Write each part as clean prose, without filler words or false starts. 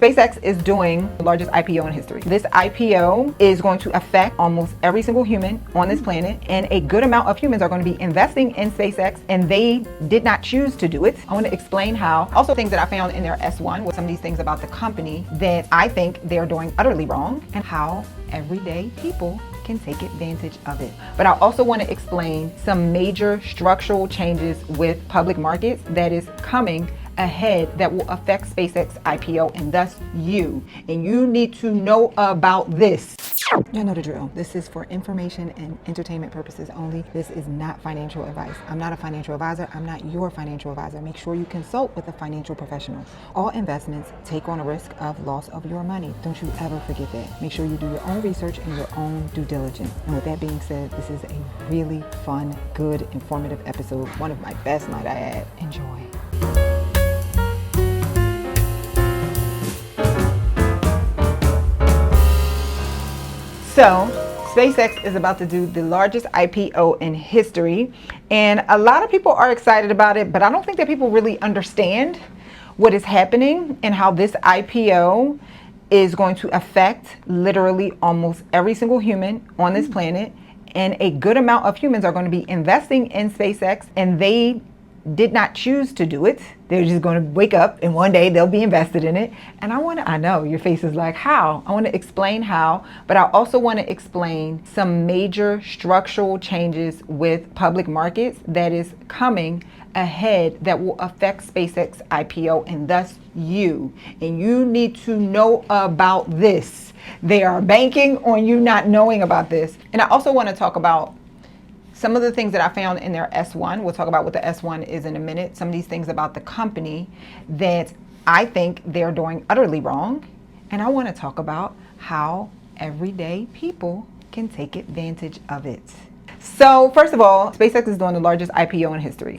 SpaceX is doing the largest IPO in history. This IPO is going to affect almost every single human on this planet, and a good amount of humans are going to be investing in SpaceX, and they did not choose to do it. I want to explain how. Also, things that I found in their S1 with some of these things about the company that I think they're doing utterly wrong, and how everyday people can take advantage of it. But I also want to explain some major structural changes with public markets that is coming ahead that will affect SpaceX IPO and thus you. And you need to know about this. You know the drill. This is for information and entertainment purposes only. This is not financial advice. I'm not a financial advisor. I'm not your financial advisor. Make sure you consult with a financial professional. All investments take on a risk of loss of your money. Don't you ever forget that. Make sure you do your own research and your own due diligence. And with that being said, this is a really fun, good, informative episode. One of my best, might I add. Enjoy. So, SpaceX is about to do the largest IPO in history, and a lot of people are excited about it, but I don't think that people really understand what is happening and how this IPO is going to affect literally almost every single human on this planet, and a good amount of humans are going to be investing in SpaceX, and they did not choose to do it. They're just going to wake up and one day they'll be invested in it. And I know your face is like, how? I want to explain how, but I also want to explain some major structural changes with public markets that is coming ahead that will affect SpaceX IPO and thus you. And you need to know about this. They are banking on you not knowing about this. And I also want to talk about some of the things that I found in their S1. We'll talk about what the S1 is in a minute. Some of these things about the company that I think they're doing utterly wrong. And I want to talk about how everyday people can take advantage of it. So first of all, SpaceX is doing the largest IPO in history.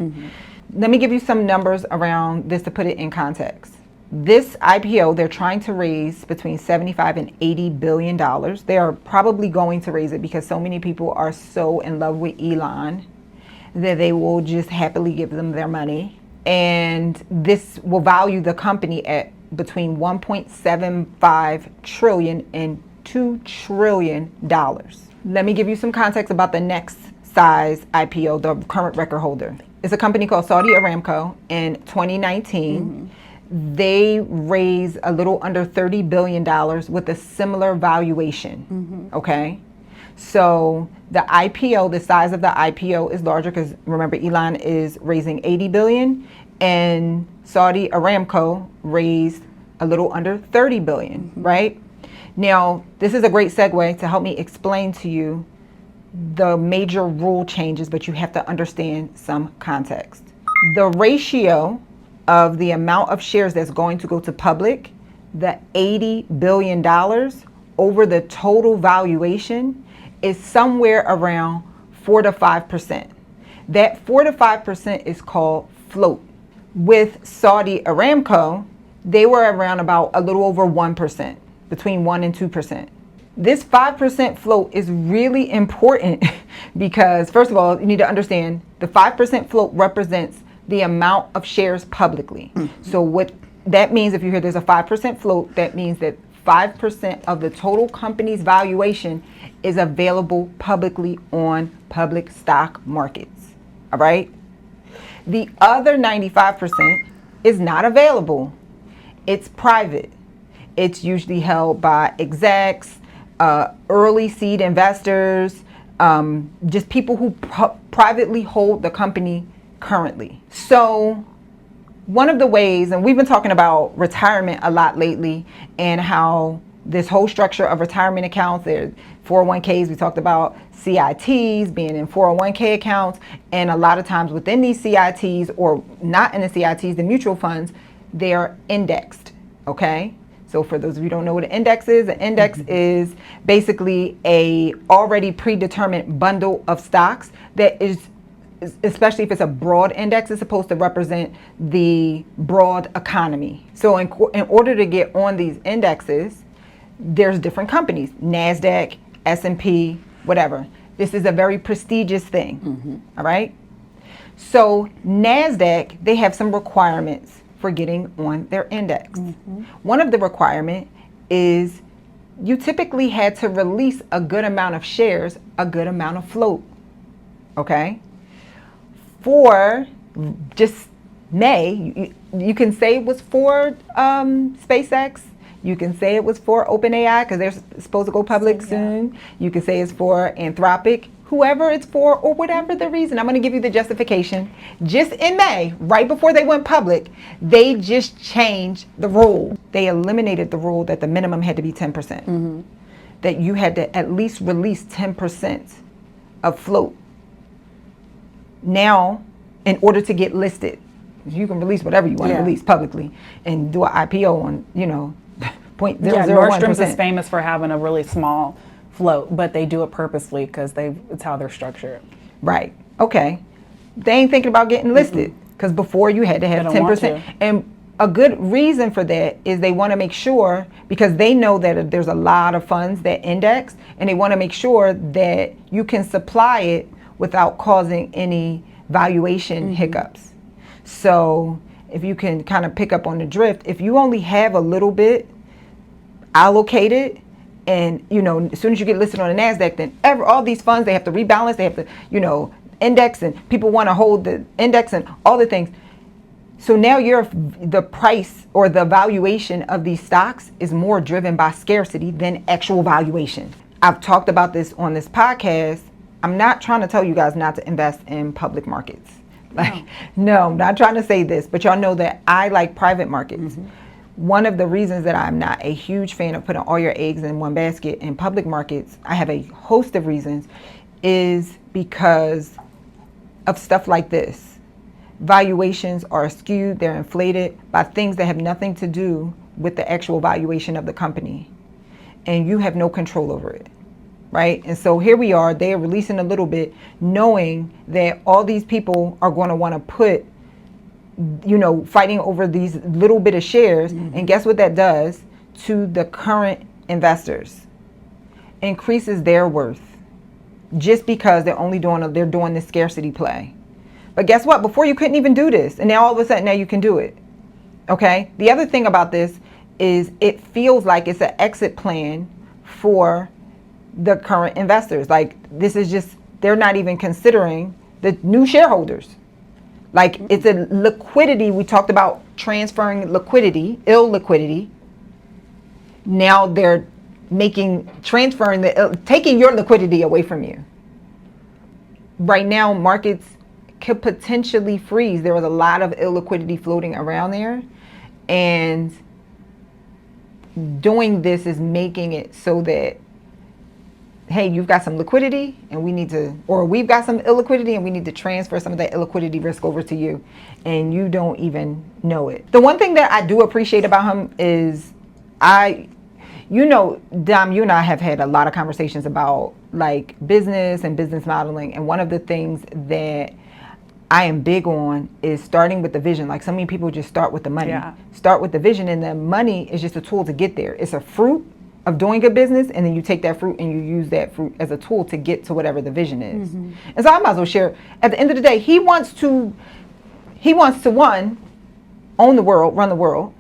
Let me give you some numbers around this to put it in context. This IPO, they're trying to raise between $75 and $80 billion. They are probably going to raise it because so many people are so in love with Elon that they will just happily give them their money. And this will value the company at between $1.75 trillion and $2 trillion. Let me give you some context about the next size IPO, the current record holder. It's a company called Saudi Aramco. In 2019. They raised a little under $30 billion with a similar valuation, okay? So the IPO, the size of the IPO is larger because remember Elon is raising $80 billion and Saudi Aramco raised a little under $30 billion, right? Now, this is a great segue to help me explain to you the major rule changes, but you have to understand some context. The ratio of the amount of shares that's going to go to public, the $80 billion over the total valuation is somewhere around 4 to 5%. That 4 to 5% is called float. With Saudi Aramco, they were around about a little over 1%, between 1 and 2%. This 5% float is really important because, first of all, you need to understand the 5% float represents the amount of shares publicly. So what that means, if you hear there's a 5% float, that means that 5% of the total company's valuation is available publicly on public stock markets. All right. The other 95% is not available. It's private. It's usually held by execs, early seed investors, just people who privately hold the company currently. So one of the ways, and we've been talking about retirement a lot lately and how this whole structure of retirement accounts, there's 401ks, we talked about CITs being in 401k accounts, and a lot of times within these CITs or not in the CITs, the mutual funds, they are indexed, okay? So for those of you who don't know what an index is basically a already predetermined bundle of stocks that is, especially if it's a broad index, it's supposed to represent the broad economy. So in order to get on these indexes, there's different companies, NASDAQ, S&P, whatever. This is a very prestigious thing, all right? So NASDAQ, they have some requirements for getting on their index. One of the requirement is you typically had to release a good amount of shares, a good amount of float, okay? For just May, you can say it was for SpaceX. You can say it was for OpenAI because they're supposed to go public soon. You can say it's for Anthropic, whoever it's for, or whatever the reason. I'm going to give you the justification. Just in May, right before they went public, they just changed the rule. They eliminated the rule that the minimum had to be 10%. That you had to at least release 10% of float. Now, in order to get listed, you can release whatever you want to release publicly and do an IPO on, 0.001%. Nordstrom's is famous for having a really small float, but they do it purposely because it's how they're structured. Right. Okay. They ain't thinking about getting listed because before you had to have 10%. And a good reason for that is they want to make sure, because they know that there's a lot of funds that index, and they want to make sure that you can supply it without causing any valuation hiccups. So if you can kind of pick up on the drift, if you only have a little bit allocated, and as soon as you get listed on the NASDAQ, then all these funds, they have to rebalance, they have to index, and people want to hold the index and all the things. So now the price or the valuation of these stocks is more driven by scarcity than actual valuation. I've talked about this on this podcast. I'm not trying to tell you guys not to invest in public markets. No, I'm not trying to say this, but y'all know that I like private markets. One of the reasons that I'm not a huge fan of putting all your eggs in one basket in public markets, I have a host of reasons, is because of stuff like this. Valuations are skewed, they're inflated by things that have nothing to do with the actual valuation of the company. And you have no control over it, right? And so here we are, they are releasing a little bit, knowing that all these people are going to want to put fighting over these little bit of shares. And guess what that does to the current investors? Increases their worth just because they're doing this scarcity play. But guess what? Before you couldn't even do this. And now all of a sudden now you can do it. Okay. The other thing about this is it feels like it's an exit plan for the current investors. Like this is just, they're not even considering the new shareholders. Like it's a liquidity. We talked about transferring liquidity, illiquidity. Now they're taking your liquidity away from you. Right now, markets could potentially freeze. There was a lot of illiquidity floating around there. And doing this is making it so that, hey, you've got some liquidity and we've got some illiquidity and we need to transfer some of that illiquidity risk over to you. And you don't even know it. The one thing that I do appreciate about him is Dom, you and I have had a lot of conversations about like business and business modeling. And one of the things that I am big on is starting with the vision. Like so many people just start with the money. Start with the vision, and the money is just a tool to get there. It's a fruit of doing good business, and then you take that fruit and you use that fruit as a tool to get to whatever the vision is. And so I might as well share. At the end of the day, he wants to one, own the world, run the world,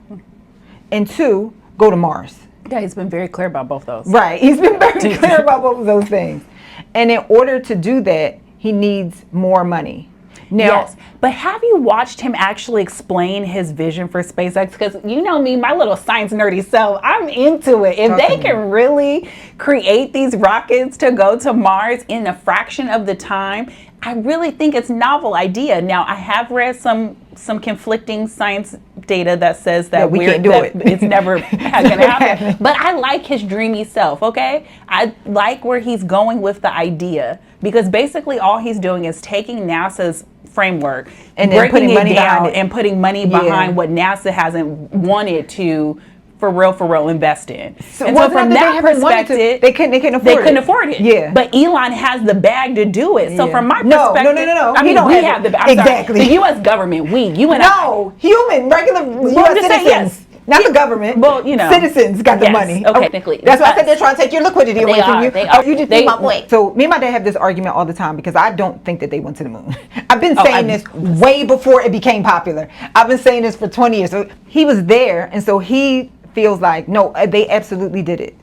and two, go to Mars. Yeah, he's been very clear about both those. Right, he's been very clear about both of those things. And in order to do that, he needs more money. Now, yes, but have you watched him actually explain his vision for SpaceX? Because you know me, my little science nerdy self, I'm into it. If they can really create these rockets to go to Mars in a fraction of the time, I really think it's a novel idea. Now, I have read some conflicting science data that says that we can't do it. It's never going to happen. But I like his dreamy self, okay? I like where he's going with the idea, because basically all he's doing is taking NASA's framework and then breaking it down and putting money behind what NASA hasn't wanted to for real invest in. So from that perspective, they couldn't afford it. Yeah. But Elon has the bag to do it. So from my perspective, no. I mean, we have the bag. Exactly. The U.S. government, you and I. No, human, regular U.S. citizens. Yes. Not the government. Well, you know, citizens got the yes, money. okay, technically, That's why I us. said they're trying to take your liquidity away from you. They are. You just They- need my point. So me and my dad have this argument all the time because I don't think that they went to the moon. I've been saying this way before it became popular. I've been saying this for 20 years. So he was there, and so he feels like, no, they absolutely did it.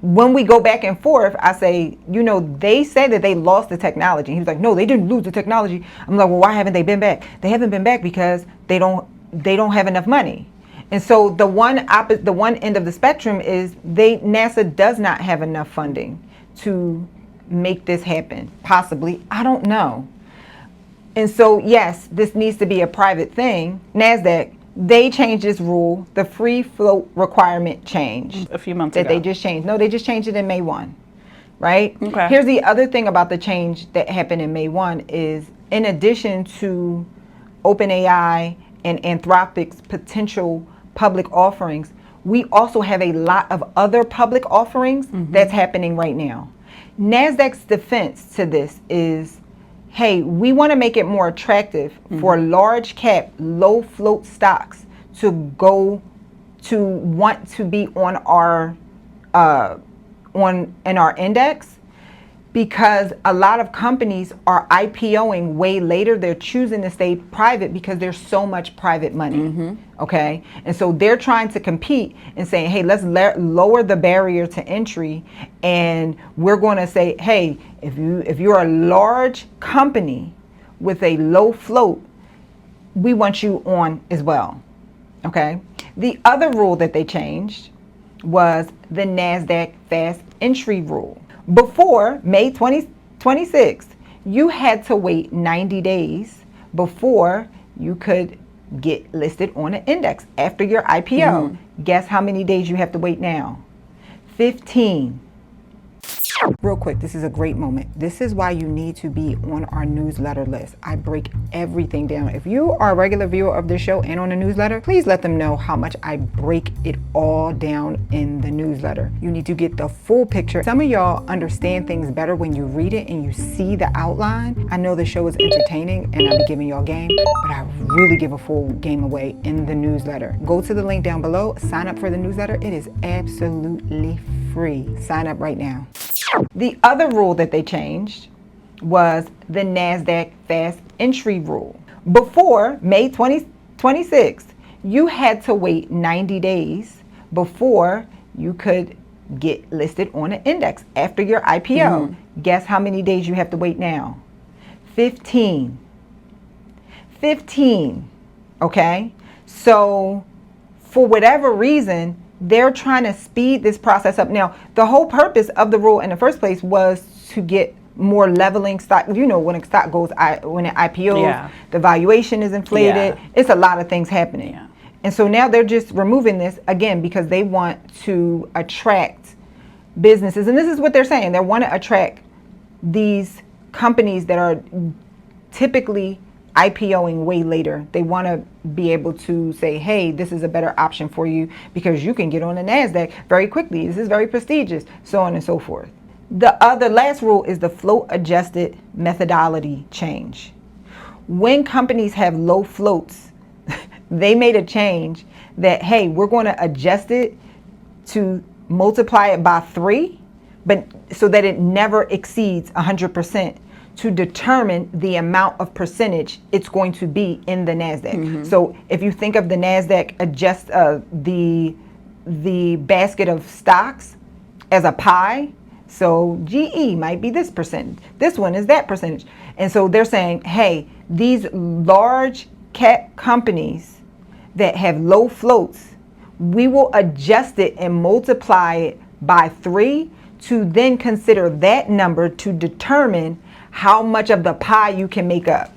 When we go back and forth, I say, you know, they say that they lost the technology. He was like, no, they didn't lose the technology. I'm like, well, why haven't they been back? They haven't been back because they don't have enough money. And so the one end of the spectrum is NASA does not have enough funding to make this happen. Possibly, I don't know. And so yes, this needs to be a private thing. NASDAQ, they changed this rule. The free float requirement changed a few months that ago. they just changed. No, they just changed it in May 1, right? Okay. Here's the other thing about the change that happened in May 1 is, in addition to OpenAI and Anthropic's potential public offerings, we also have a lot of other public offerings that's happening right now. NASDAQ's defense to this is, hey, we want to make it more attractive for large cap, low float stocks to want to be on our in our index, because a lot of companies are IPOing way later. They're choosing to stay private because there's so much private money. Okay, and so they're trying to compete and saying, hey, let's lower the barrier to entry, and we're going to say, hey, if you're a large company with a low float, we want you on as well. Okay, the other rule that they changed was the NASDAQ fast entry rule. Before May 2026, you had to wait 90 days before you could get listed on an index after your IPO. Guess how many days you have to wait now? 15. Real quick, this is a great moment. This is why you need to be on our newsletter list. I break everything down. If you are a regular viewer of this show and on the newsletter, please let them know how much I break it all down in the newsletter. You need to get the full picture. Some of y'all understand things better when you read it and you see the outline. I know the show is entertaining and I be giving y'all game, but I really give a full game away in the newsletter. Go to the link down below, sign up for the newsletter. It is absolutely free. Sign up right now. The other rule that they changed was the NASDAQ fast entry rule. Before May 2026, you had to wait 90 days before you could get listed on an index after your IPO. Guess how many days you have to wait now? 15. 15. Okay? So for whatever reason, they're trying to speed this process up. Now, the whole purpose of the rule in the first place was to get more leveling stock. You know, when a stock goes, when it IPOs, the valuation is inflated. It's a lot of things happening. And so now they're just removing this again because they want to attract businesses. And this is what they're saying. They want to attract these companies that are typically IPOing way later. They want to be able to say, hey, this is a better option for you because you can get on the NASDAQ very quickly. This is very prestigious, so on and so forth. The last rule is the float adjusted methodology change. When companies have low floats, they made a change that, hey, we're going to adjust it to multiply it by 3, but so that it never exceeds 100%. To determine the amount of percentage it's going to be in the NASDAQ. So if you think of the NASDAQ adjust the basket of stocks as a pie, so GE might be this percentage, this one is that percentage. And so they're saying, hey, these large cap companies that have low floats, we will adjust it and multiply it by 3 to then consider that number to determine how much of the pie you can make up.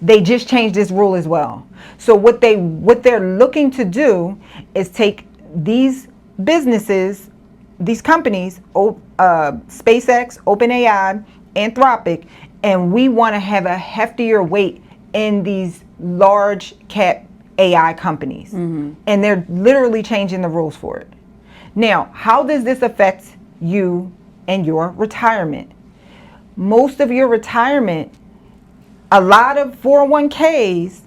They just changed this rule as well. So what they're looking to do is take these businesses, these companies, SpaceX, OpenAI, Anthropic, and we want to have a heftier weight in these large cap AI companies. And they're literally changing the rules for it. Now, how does this affect you and your retirement? Most of your retirement, a lot of 401ks,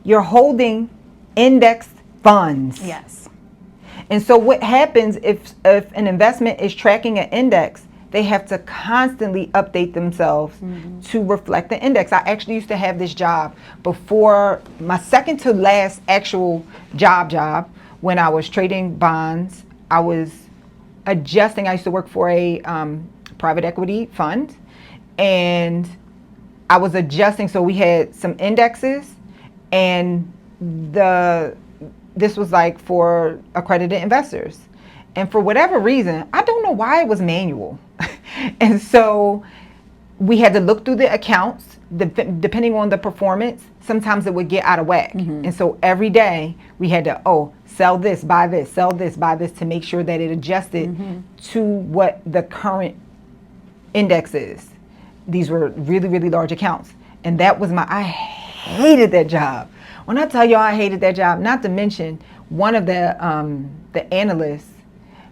you're holding indexed funds. Yes. And so what happens if an investment is tracking an index, they have to constantly update themselves to reflect the index. I actually used to have this job before my second to last actual job when I was trading bonds. I was adjusting. I used to work for a private equity fund, and I was adjusting. So we had some indexes, and this was like for accredited investors. And for whatever reason, I don't know why it was manual. And so we had to look through the accounts, depending on the performance. Sometimes it would get out of whack. And so every day we had to, sell this, buy this, sell this, buy this, to make sure that it adjusted to what the current index is. These were really, really large accounts. And that was I hated that job. When I tell y'all I hated that job, not to mention one of the analysts,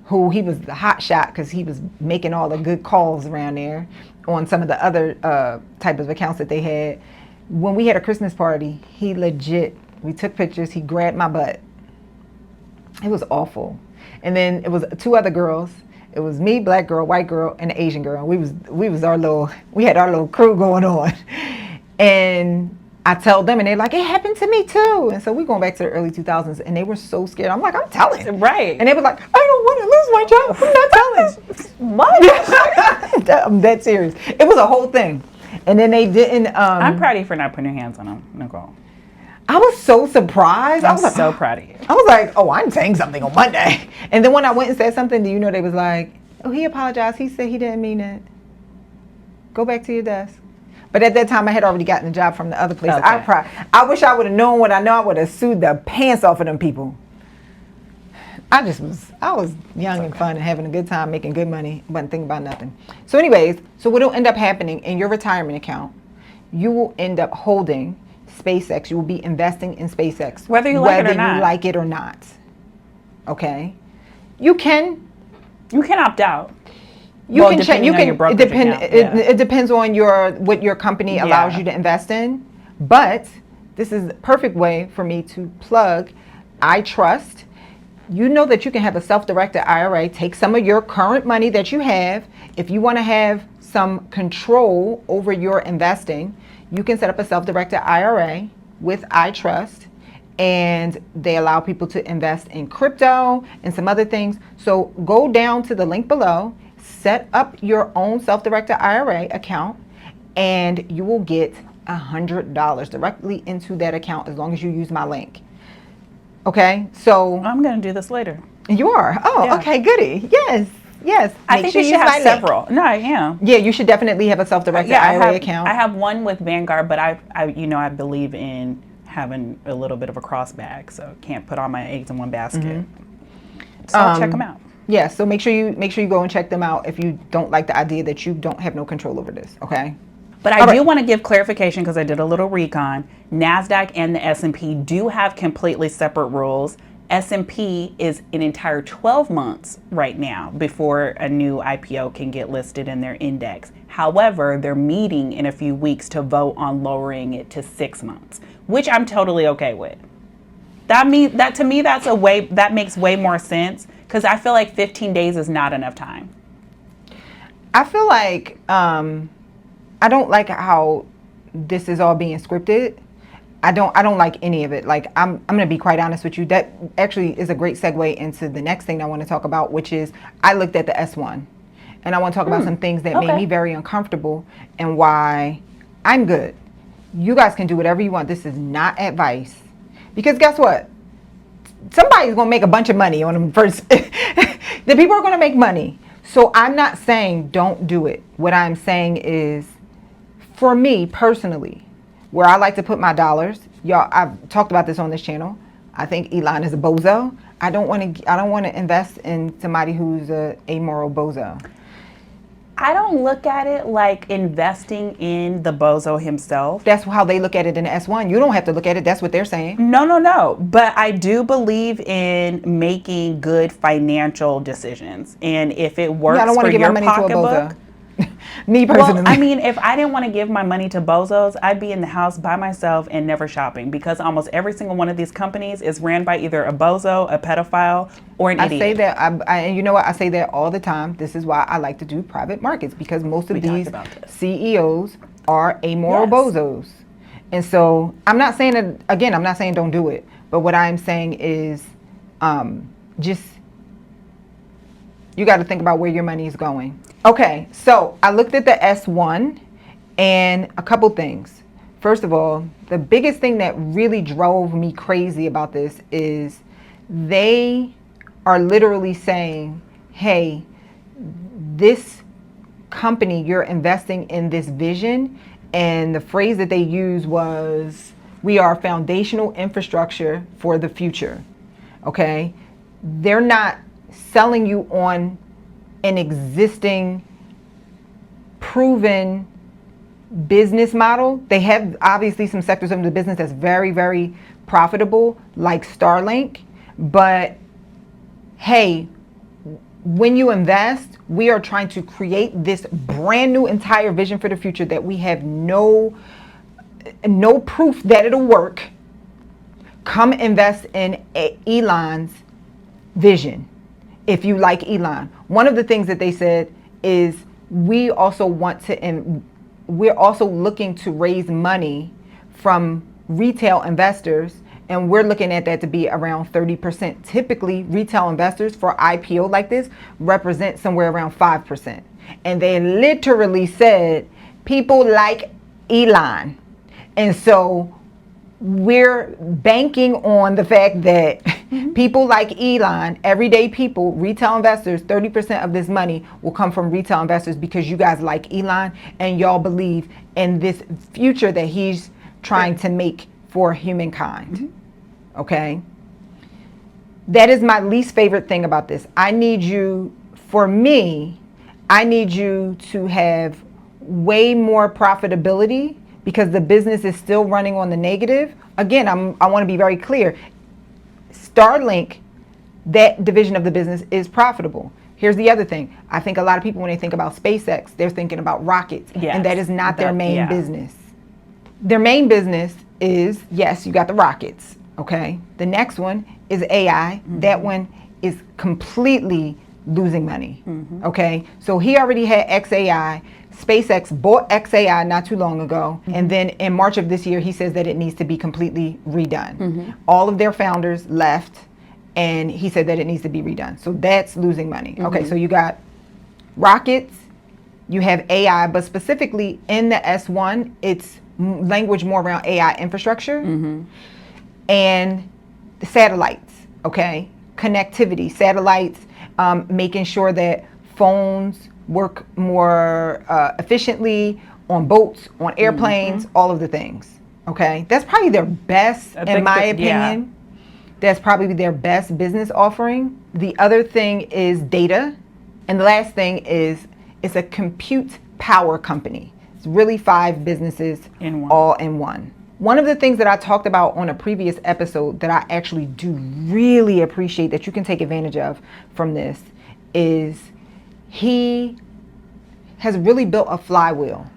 who he was the hot shot because he was making all the good calls around there on some of the other type of accounts that they had. When we had a Christmas party, we took pictures, he grabbed my butt. It was awful. And then it was two other girls. It was me, black girl, white girl, and an Asian girl. We had our little crew going on. And I tell them, and they're like, it happened to me too. And so we're going back to the early 2000s, and they were so scared. I'm like, I'm telling. Right. And they were like, I don't want to lose my job. I'm not telling. What? I'm dead serious. It was a whole thing. And then they didn't. I'm proud of you for not putting your hands on them, Nicole. I was so surprised. I was so proud of you. I was like, I'm saying something on Monday. And then when I went and said something, do you know, they was like, he apologized. He said he didn't mean it. Go back to your desk. But at that time, I had already gotten a job from the other place. Okay. I wish I would have known what I know. I would have sued the pants off of them people. I was young and fun and having a good time, making good money, wasn't thinking about nothing. So anyways, what will end up happening in your retirement account, you will end up holding SpaceX. You will be investing in SpaceX. Whether you like it or not. Okay? You can opt out. You can check. You can. It depends on what your company allows you to invest in. But this is the perfect way for me to plug iTrust. You know that you can have a self-directed IRA. Take some of your current money that you have. If you want to have some control over your investing, you can set up a self-directed IRA with iTrust. And they allow people to invest in crypto and some other things. So go down to the link below. Set up your own self-directed IRA account, and you will get $100 directly into that account as long as you use my link. Okay, so I'm going to do this later. You are? Okay, goody. Yes. I think you should have several. No, I am. Yeah, you should definitely have a self-directed IRA account. I have one with Vanguard, but I believe in having a little bit of a cross bag, so can't put all my eggs in one basket. So check them out. Yeah, so make sure you go and check them out if you don't like the idea that you don't have no control over this, okay? But I do want to give clarification because I did a little recon. NASDAQ and the S&P do have completely separate rules. S&P is an entire 12 months right now before a new IPO can get listed in their index. However, they're meeting in a few weeks to vote on lowering it to 6 months, which I'm totally okay with. That makes way more sense because I feel like 15 days is not enough time. I feel like I don't like how this is all being scripted. I don't like any of it. Like I'm going to be quite honest with you. That actually is a great segue into the next thing I want to talk about, which is I looked at the S1, and I want to talk about some things that made me very uncomfortable and why I'm good. You guys can do whatever you want. This is not advice, because guess what? Somebody's going to make a bunch of money on them first. The people are going to make money. So I'm not saying don't do it. What I'm saying is, for me personally, where I like to put my dollars, y'all, I've talked about this on this channel. I think Elon is a bozo. I don't want to invest in somebody who's a amoral bozo. I don't look at it like investing in the bozo himself. That's how they look at it in the S1. You don't have to look at it. That's what they're saying. No. But I do believe in making good financial decisions. And if it works for your pocketbook, Me personally. Well, I mean, if I didn't want to give my money to bozos, I'd be in the house by myself and never shopping, because almost every single one of these companies is ran by either a bozo, a pedophile, or an I idiot. say that, and you know what? I say that all the time. This is why I like to do private markets, because most of We talked these about this. CEOs are amoral Yes. bozos. And so I'm not saying that, again, I'm not saying don't do it. But what I'm saying is just, you got to think about where your money is going. Okay, so I looked at the S1 and a couple things. First of all, the biggest thing that really drove me crazy about this is they are literally saying, hey, this company, you're investing in this vision. And the phrase that they used was, we are foundational infrastructure for the future. Okay? They're not selling you on an existing proven business model. They have obviously some sectors of the business that's very, very profitable, like Starlink. But hey, when you invest, we are trying to create this brand new entire vision for the future that we have no proof that it'll work. Come invest in Elon's vision if you like Elon. One of the things that they said is, we're also looking to raise money from retail investors, and we're looking at that to be around 30%. Typically, retail investors for IPO like this represent somewhere around 5%. And they literally said, people like Elon. And so we're banking on the fact that people like Elon, everyday people, retail investors, 30% of this money will come from retail investors, because you guys like Elon and y'all believe in this future that he's trying to make for humankind. Okay? That is my least favorite thing about this. I need you to have way more profitability, because the business is still running on the negative. Again, I want to be very clear. Starlink, that division of the business, is profitable. Here's the other thing. I think a lot of people, when they think about SpaceX, they're thinking about rockets. Yes, and that is not their main business. Their main business is, yes, you got the rockets. Okay. The next one is AI. That one is completely losing money. Okay. So he already had XAI. SpaceX bought XAI not too long ago. And then in March of this year, he says that it needs to be completely redone. All of their founders left, and he said that it needs to be redone. So that's losing money. Okay, so you got rockets, you have AI, but specifically in the S1, it's language more around AI infrastructure and the satellites, okay? Connectivity, satellites, making sure that phones work more efficiently on boats, on airplanes, all of the things. Okay, that's probably their best, in my opinion. That's probably their best business offering. The other thing is data, and the last thing is, it's a compute power company. It's really 5 businesses all in one. One of the things that I talked about on a previous episode that I actually do really appreciate that you can take advantage of from this is, he has really built a flywheel.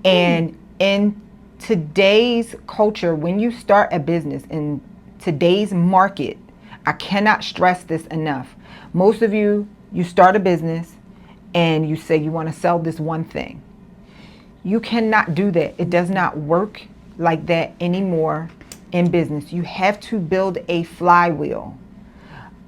And in today's culture, when you start a business in today's market, I cannot stress this enough. Most of you start a business and you say you want to sell this one thing. You cannot do that. It does not work like that anymore in business. You have to build a flywheel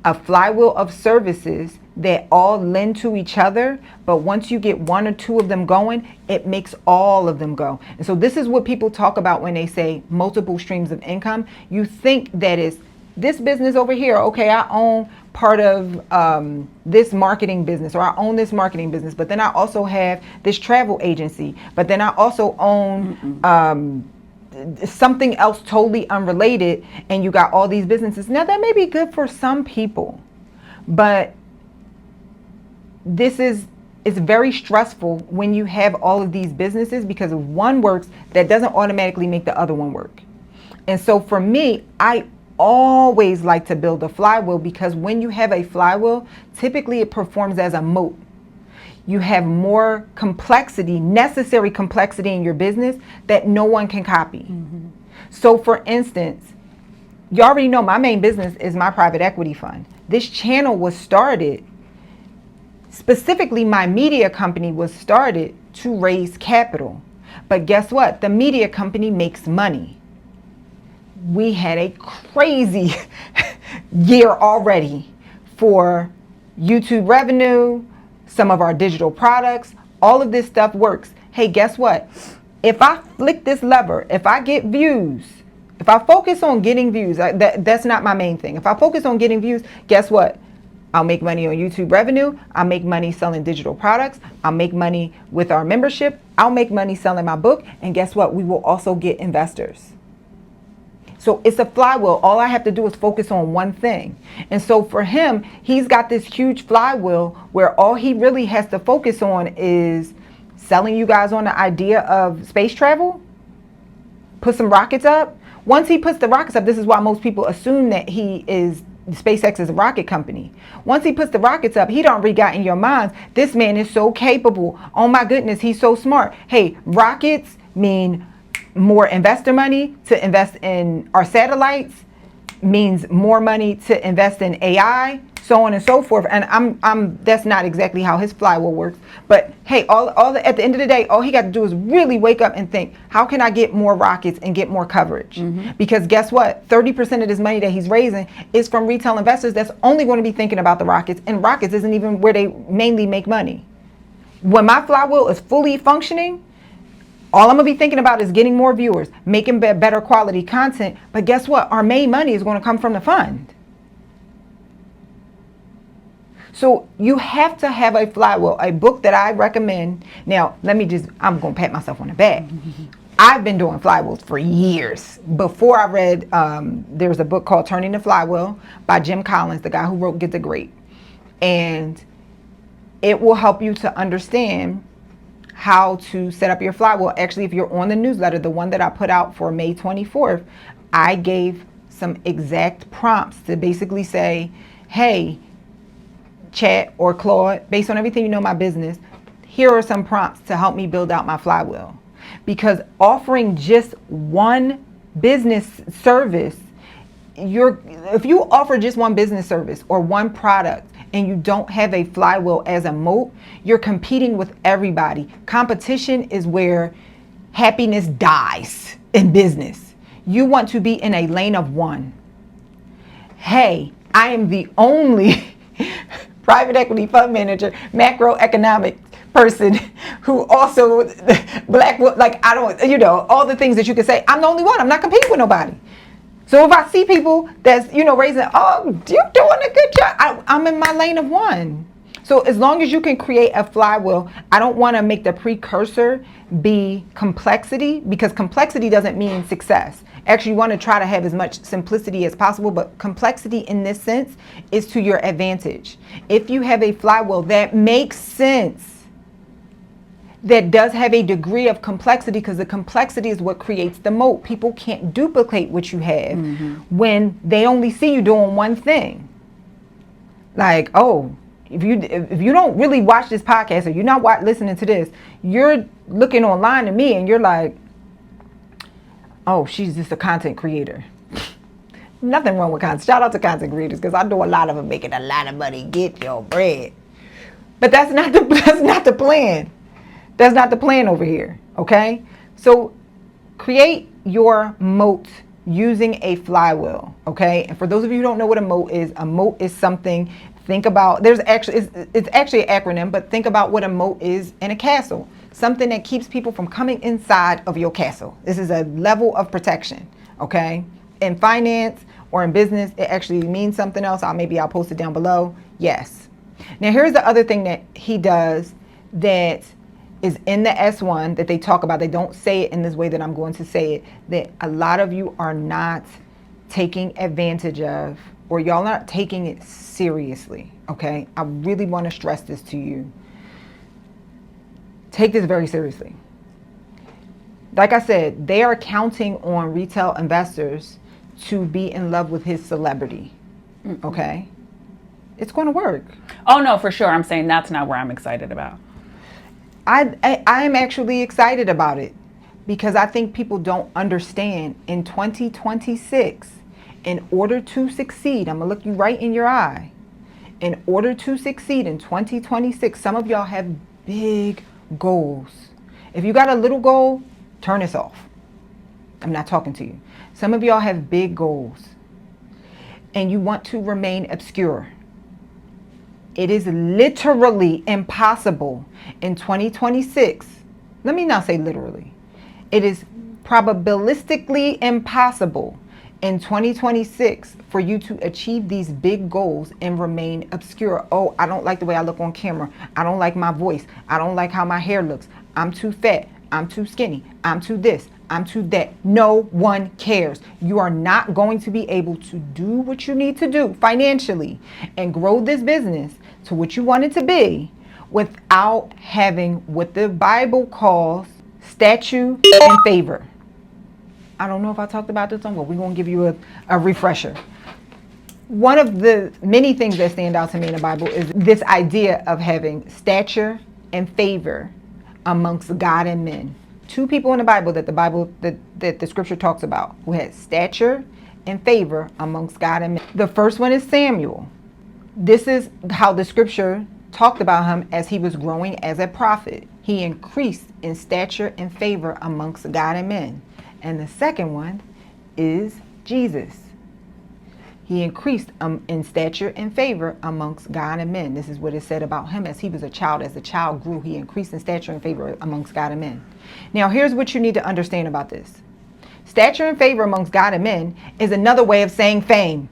of services that all lend to each other, but once you get 1 or 2 of them going, it makes all of them go. And so this is what people talk about when they say multiple streams of income. You think that is this business over here, okay, I own part of this marketing business, or I own this marketing business, but then I also have this travel agency, but then I also own something else totally unrelated, and you got all these businesses. Now that may be good for some people, but it's very stressful when you have all of these businesses, because if one works, that doesn't automatically make the other one work. And so for me, I always like to build a flywheel, because when you have a flywheel, typically it performs as a moat. You have more complexity, necessary complexity in your business that no one can copy. So for instance, you already know my main business is my private equity fund. This channel was started, specifically my media company was started to raise capital. But guess what? The media company makes money. We had a crazy year already for YouTube revenue, some of our digital products, all of this stuff works. Hey, guess what? If I flick this lever, if I get views, if I focus on getting views, that's not my main thing. If I focus on getting views, guess what? I'll make money on YouTube revenue. I'll make money selling digital products. I'll make money with our membership. I'll make money selling my book. And guess what? We will also get investors. So it's a flywheel. All I have to do is focus on one thing. And so for him, he's got this huge flywheel where all he really has to focus on is selling you guys on the idea of space travel, put some rockets up. Once he puts the rockets up, this is why most people assume that SpaceX is a rocket company. Once he puts the rockets up, he don't got in your minds, this man is so capable. Oh my goodness, he's so smart. Hey, rockets mean more investor money to invest in our satellites, means more money to invest in AI, so on and so forth. And I'm that's not exactly how his flywheel works. But hey, at the end of the day, all he got to do is really wake up and think, how can I get more rockets and get more coverage? Because guess what? 30% of this money that he's raising is from retail investors that's only going to be thinking about the rockets, and rockets isn't even where they mainly make money. When my flywheel is fully functioning, all I'm going to be thinking about is getting more viewers, making better quality content. But guess what? Our main money is going to come from the fund. So you have to have a flywheel, a book that I recommend. Now, I'm going to pat myself on the back. I've been doing flywheels for years. Before I read, there was a book called Turning the Flywheel by Jim Collins, the guy who wrote Get the Great. And it will help you to understand how to set up your flywheel. Actually, if you're on the newsletter, the one that I put out for May 24th, I gave some exact prompts to basically say, hey, Chat or Claude, based on everything you know my business, here are some prompts to help me build out my flywheel. Because offering just one business service, if you offer just one business service or one product, and you don't have a flywheel as a moat, you're competing with everybody. Competition is where happiness dies in business. You want to be in a lane of one. Hey, I am the only private equity fund manager, macroeconomic person who also all the things that you can say. I'm the only one. I'm not competing with nobody. So if I see people that's, raising, oh, you're doing a good job, I'm in my lane of one. So as long as you can create a flywheel, I don't want to make the precursor be complexity, because complexity doesn't mean success. Actually, you want to try to have as much simplicity as possible, but complexity in this sense is to your advantage. If you have a flywheel that makes sense, that does have a degree of complexity, because the complexity is what creates the moat. People can't duplicate what you have when they only see you doing one thing. Like, oh, if you don't really watch this podcast, or you're not listening to this, you're looking online to me and you're like, oh, she's just a content creator. Nothing wrong with content. Shout out to content creators, because I know a lot of them making a lot of money. Get your bread. But that's not the plan. That's not the plan over here, okay? So create your moat using a flywheel, okay? And for those of you who don't know what a moat is something, think about, it's actually an acronym, but think about what a moat is in a castle. Something that keeps people from coming inside of your castle. This is a level of protection, okay? In finance or in business, it actually means something else. Maybe I'll post it down below. Yes. Now here's the other thing that he does that is in the S1 that they talk about. They don't say it in this way that I'm going to say it, that a lot of you are not taking advantage of, or y'all not taking it seriously, okay? I really want to stress this to you. Take this very seriously. Like I said, they are counting on retail investors to be in love with his celebrity, okay? It's going to work. Oh, no, for sure. I'm saying that's not where I'm excited about. I am actually excited about it because I think people don't understand in 2026, in order to succeed, I'm going to look you right in your eye. In order to succeed in 2026, some of y'all have big goals. If you got a little goal, turn this off. I'm not talking to you. Some of y'all have big goals and you want to remain obscure. It is literally impossible in 2026. Let me not say literally. It is probabilistically impossible in 2026 for you to achieve these big goals and remain obscure. Oh, I don't like the way I look on camera. I don't like my voice. I don't like how my hair looks. I'm too fat. I'm too skinny. I'm too this. I'm too that. No one cares. You are not going to be able to do what you need to do financially and grow this business to what you want it to be without having what the Bible calls statue and favor. I don't know if I talked about this one, but we're going to give you a refresher. One of the many things that stand out to me in the Bible is this idea of having stature and favor amongst God and men. Two people in the Bible that the scripture talks about who had stature and favor amongst God and men. The first one is Samuel. This is how the scripture talked about him as he was growing as a prophet. He increased in stature and favor amongst God and men. And the second one is Jesus. He increased in stature and favor amongst God and men. This is what is said about him as he was a child. As the child grew, he increased in stature and favor amongst God and men. Now, here's what you need to understand about this. Stature and favor amongst God and men is another way of saying fame.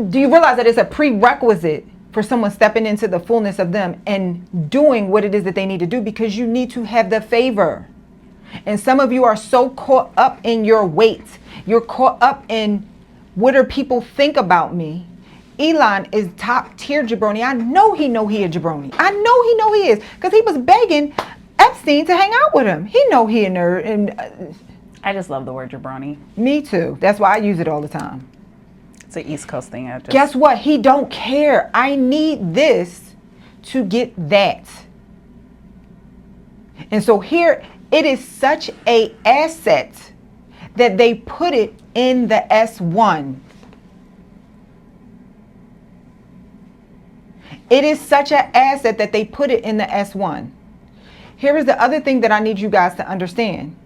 Do you realize that it's a prerequisite for someone stepping into the fullness of them and doing what it is that they need to do, because you need to have the favor. And some of you are so caught up in your weight. You're caught up in what do people think about me. Elon is top tier jabroni. I know he a jabroni. I know he is, because he was begging Epstein to hang out with him. He know he a nerd. And I just love the word jabroni. me too. That's why I use it all the time. It's an East Coast thing. Guess what? He don't care. I need this to get that. And so here, it is such a asset that they put it in the S1. It is such an asset that they put it in the S1. Here is the other thing that I need you guys to understand.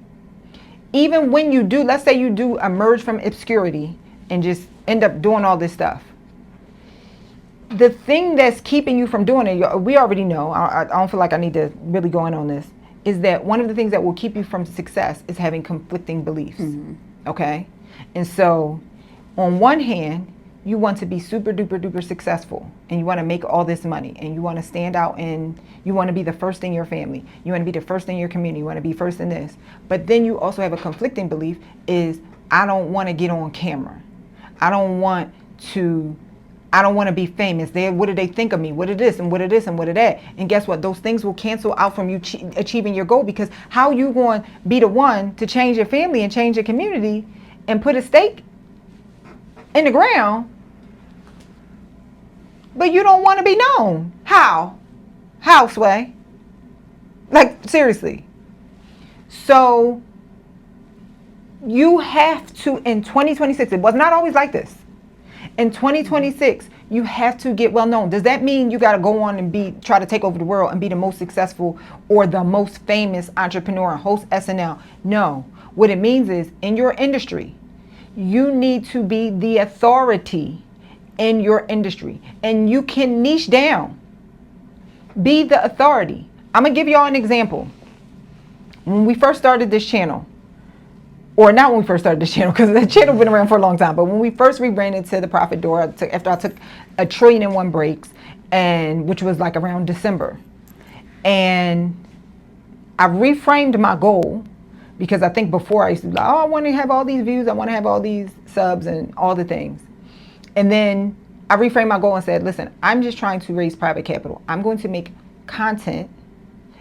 Even when you do, let's say you do emerge from obscurity and just end up doing all this stuff. The thing that's keeping you from doing it, we already know, I don't feel like I need to really go in on this, is that one of the things that will keep you from success is having conflicting beliefs. Mm-hmm. Okay? And so, on one hand, you want to be super duper duper successful and you want to make all this money and you want to stand out and you want to be the first in your family. You want to be the first in your community. You want to be first in this. But then you also have a conflicting belief is, I don't want to get on camera. I don't want to be famous. What do they think of me? What of this and what of this and what of that? And guess what? Those things will cancel out from you achieving your goal, because how you going to be the one to change your family and change your community and put a stake in the ground, but you don't want to be known? How? How, Sway? Like, seriously. So you have to, in 2026, it was not always like this. In 2026, you have to get well known. Does that mean you got to go on and try to take over the world and be the most successful or the most famous entrepreneur and host SNL? No. What it means is, in your industry, you need to be the authority in your industry. And you can niche down. Be the authority. I'm going to give y'all an example. When we first started this channel, or not when we first started this channel, because the channel has been around for a long time, but when we first rebranded to the Profit Door, after I took $1 trillion breaks, and which was like around December, and I reframed my goal, because I think before I used to be like, oh, I want to have all these views, I want to have all these subs and all the things. And then I reframed my goal and said, listen, I'm just trying to raise private capital. I'm going to make content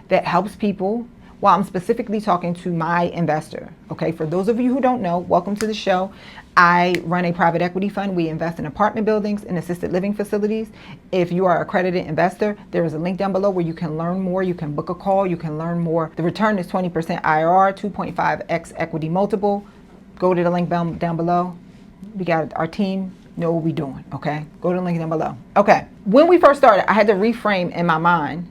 that helps people, while I'm specifically talking to my investor. Okay, for those of you who don't know, welcome to the show. I run a private equity fund. We invest in apartment buildings and assisted living facilities. If you are an accredited investor, there is a link down below where you can learn more. You can book a call. You can learn more. The return is 20% IRR, 2.5x equity multiple. Go to the link down below. We got our team know what we're doing, okay? Go to the link down below. Okay, when we first started, I had to reframe in my mind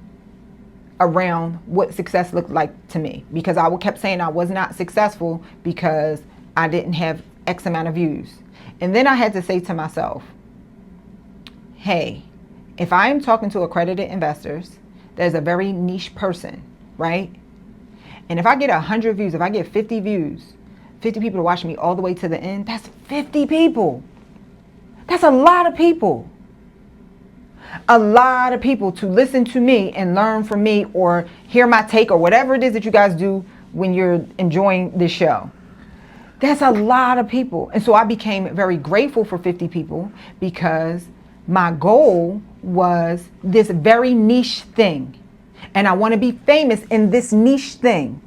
around what success looked like to me, because I kept saying I was not successful because I didn't have X amount of views. And then I had to say to myself, hey, if I'm talking to accredited investors, there's a very niche person, right? And if I get 100 views, if I get 50 views, 50 people to watch me all the way to the end, that's 50 people. That's a lot of people. A lot of people to listen to me and learn from me or hear my take or whatever it is that you guys do when you're enjoying this show. That's a lot of people. And so I became very grateful for 50 people because my goal was this very niche thing. And I want to be famous in this niche thing.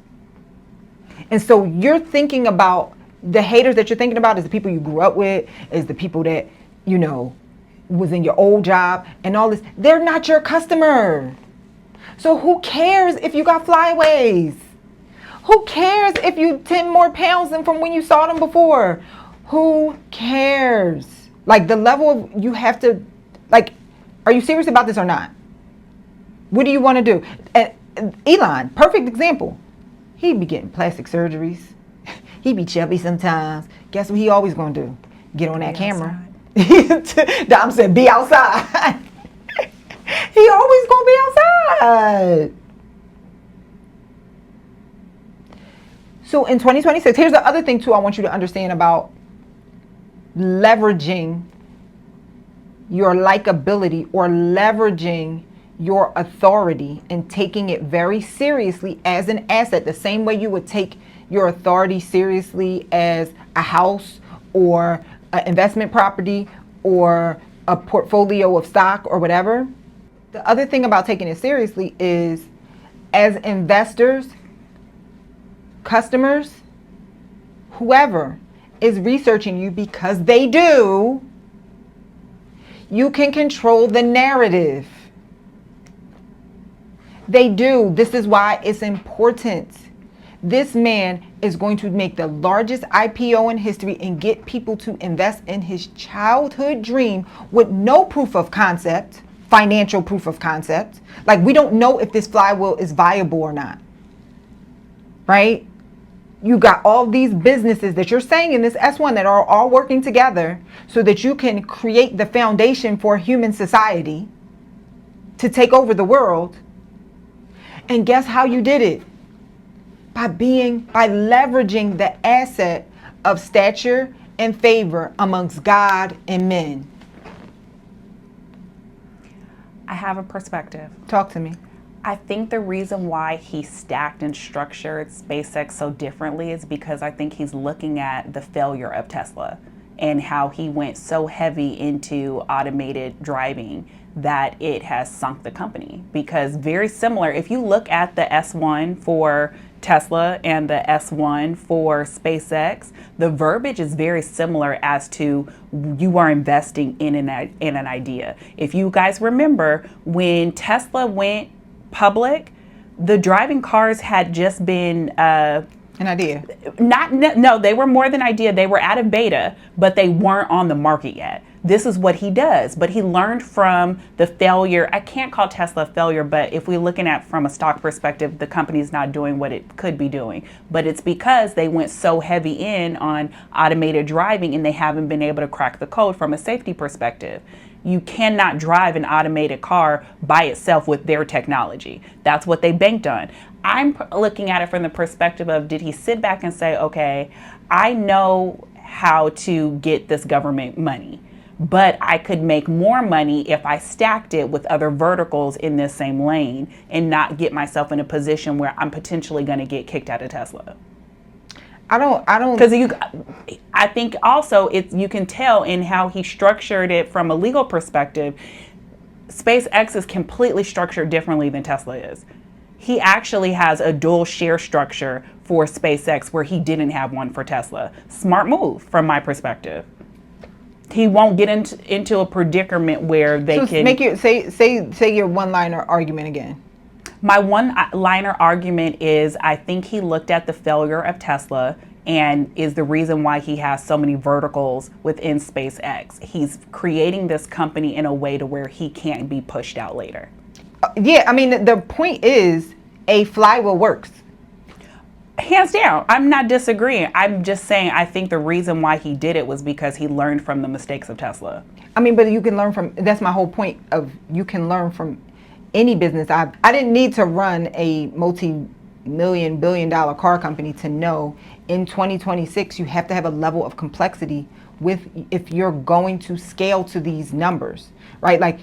And so you're thinking about the haters that you're thinking about is the people you grew up with, is the people that, you know, was in your old job and all this. They're not your customer. So who cares if you got flyaways? Who cares if you 10 more pounds than from when you saw them before? Who cares? Like the level of, you have to, like, are you serious about this or not? What do you want to do? And Elon, perfect example. He'd be getting plastic surgeries. He'd be chubby sometimes. Guess what he always gonna do? Get on that camera. Dom said, be outside. He always gonna be outside. So in 2026, here's the other thing too I want you to understand about leveraging your likability or leveraging your authority and taking it very seriously as an asset, the same way you would take your authority seriously as a house or an investment property or a portfolio of stock or whatever. The other thing about taking it seriously is, as investors, customers, whoever is researching you, because they do, you can control the narrative. They do. This is why it's important. This man is going to make the largest IPO in history and get people to invest in his childhood dream with no proof of concept, financial proof of concept. Like, we don't know if this flywheel is viable or not, right? You got all these businesses that you're saying in this S1 that are all working together so that you can create the foundation for human society to take over the world. And guess how you did it? By leveraging the asset of stature and favor amongst God and men. I have a perspective. Talk to me. I think the reason why he stacked and structured SpaceX so differently is because I think he's looking at the failure of Tesla and how he went so heavy into automated driving that it has sunk the company. Because very similar, if you look at the S1 for Tesla and the S1 for SpaceX, the verbiage is very similar as to you are investing in an idea. If you guys remember, when Tesla went public, the driving cars had just been an idea. No, they were more than idea. They were out of beta, but they weren't on the market yet. This is what he does, but he learned from the failure. I can't call Tesla a failure, but if we're looking at from a stock perspective, the company's not doing what it could be doing. But it's because they went so heavy in on automated driving and they haven't been able to crack the code from a safety perspective. You cannot drive an automated car by itself with their technology. That's what they banked on. I'm looking at it from the perspective of, did he sit back and say, okay, I know how to get this government money, but I could make more money if I stacked it with other verticals in this same lane and not get myself in a position where I'm potentially going to get kicked out of Tesla. I don't. Because I think also you can tell in how he structured it from a legal perspective. SpaceX is completely structured differently than Tesla is. He actually has a dual share structure for SpaceX where he didn't have one for Tesla. Smart move from my perspective. He won't get into a predicament where they can make your say your one-liner argument again. My one-liner argument is I think he looked at the failure of Tesla and is the reason why he has so many verticals within SpaceX. He's creating this company in a way to where he can't be pushed out later. Yeah, I mean, the point is a flywheel works. Hands down, I'm not disagreeing. I'm just saying I think the reason why he did it was because he learned from the mistakes of Tesla. I mean, but you can learn from, that's my whole point of, you can learn from any business. I didn't need to run a multi-million, billion-dollar car company to know in 2026 you have to have a level of complexity with if you're going to scale to these numbers, right? Like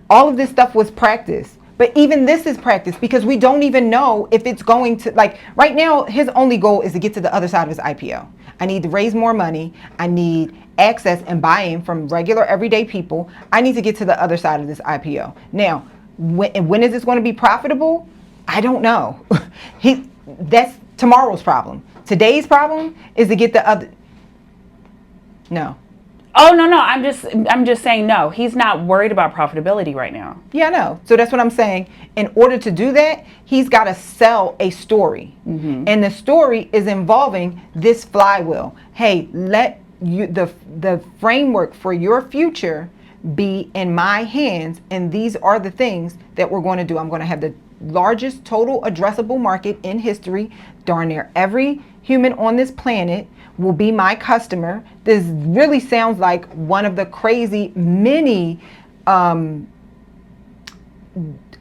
all of this stuff was practice, but even this is practice because we don't even know if it's going to, like right now his only goal is to get to the other side of his IPO. I need to raise more money. I need access and buy-in from regular everyday people. I need to get to the other side of this IPO. Now, when is this going to be profitable? I don't know. That's tomorrow's problem. Today's problem is to get the other. No. Oh, no. I'm just saying no. He's not worried about profitability right now. Yeah, I know. So that's what I'm saying. In order to do that, he's got to sell a story. Mm-hmm. And the story is involving this flywheel. Hey, let you the framework for your future be in my hands, and these are the things that we're going to do. I'm going to have the largest total addressable market in history. Darn near every human on this planet will be my customer. This really sounds like one of the crazy mini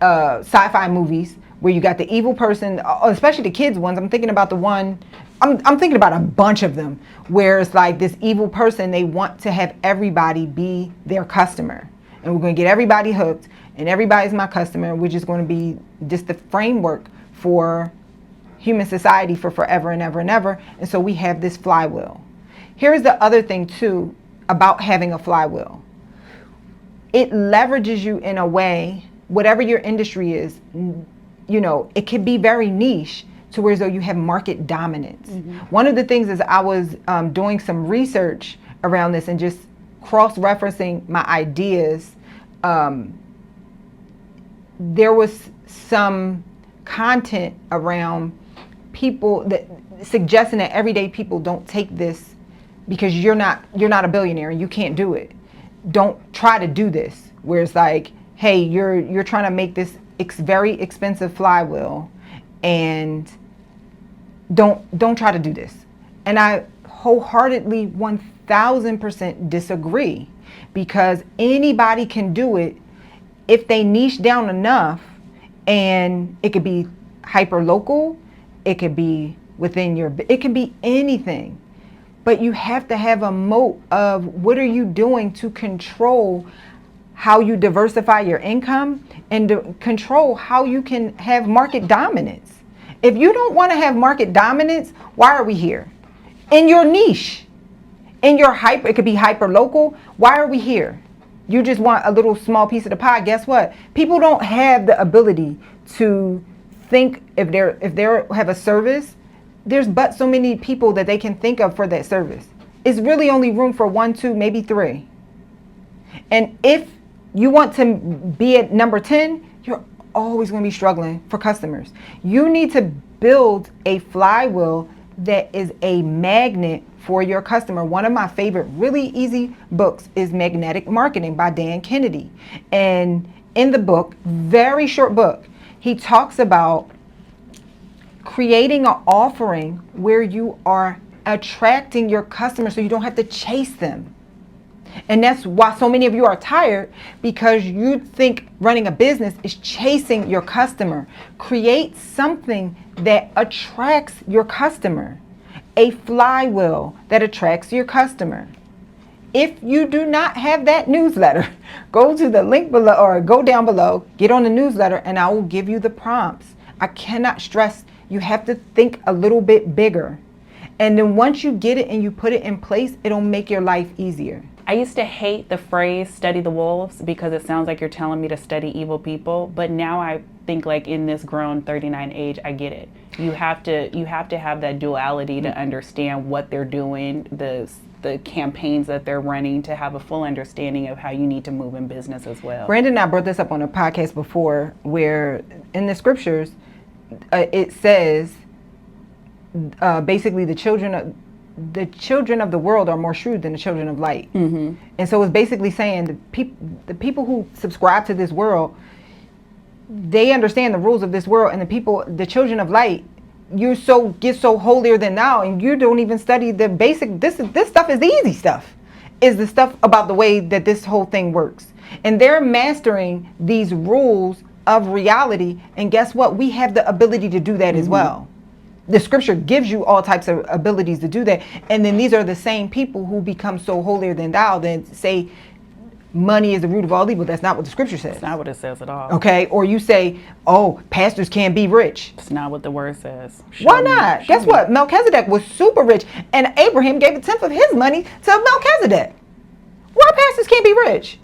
sci-fi movies where you got the evil person, especially the kids ones. I'm thinking about the one, I'm thinking about a bunch of them where it's like this evil person, they want to have everybody be their customer. And we're going to get everybody hooked and everybody's my customer, which is going to be just the framework for human society for forever and ever and ever. And so we have this flywheel. Here's the other thing too about having a flywheel. It leverages you in a way, whatever your industry is, you know, it can be very niche to where though you have market dominance. Mm-hmm. One of the things is I was doing some research around this and just cross-referencing my ideas. There was some content around people that suggesting that everyday people don't take this because you're not a billionaire and you can't do it. Don't try to do this. Where it's like, hey, you're trying to make this very expensive flywheel, and don't try to do this. And I wholeheartedly 1000% disagree, because anybody can do it if they niche down enough, and it could be hyper local, it could be within it can be anything. But you have to have a moat of what are you doing to control how you diversify your income and to control how you can have market dominance. If you don't want to have market dominance, why are we here? In your niche, in your it could be hyper local. Why are we here? You just want a little small piece of the pie. Guess what? People don't have the ability to think if they have a service, there's but so many people that they can think of for that service. It's really only room for 1, 2, maybe 3. And if you want to be at number 10, you're always going to be struggling for customers. You need to build a flywheel that is a magnet for your customer. One of my favorite really easy books is Magnetic Marketing by Dan Kennedy. And in the book, very short book, he talks about creating an offering where you are attracting your customers so you don't have to chase them. And that's why so many of you are tired, because you think running a business is chasing your customer. Create something that attracts your customer. A flywheel that attracts your customer. If you do not have that newsletter, go to the link below or go down below, get on the newsletter, and I will give you the prompts. I cannot stress, you have to think a little bit bigger. And then once you get it and you put it in place, it'll make your life easier. I used to hate the phrase study the wolves because it sounds like you're telling me to study evil people. But now I think like in this grown 39 age, I get it. You have to have that duality to understand what they're doing, the campaigns that they're running, to have a full understanding of how you need to move in business as well. Brandon and I brought this up on a podcast before, where in the scriptures it says basically the children of the world are more shrewd than the children of light. Mm-hmm. And so it's basically saying the people who subscribe to this world, they understand the rules of this world, and the children of light, get so holier than thou, and you don't even study the basic. This stuff is the easy stuff, is the stuff about the way that this whole thing works, and they're mastering these rules of reality. And guess what? We have the ability to do that as well. The scripture gives you all types of abilities to do that. And then these are the same people who become so holier than thou then say money is the root of all evil. That's not what the scripture says. It's not what it says at all. Okay. Or you say, oh, pastors can't be rich. It's not what the word says. Why not? Guess what? Melchizedek was super rich, and Abraham gave a tenth of his money to Melchizedek. Why pastors can't be rich?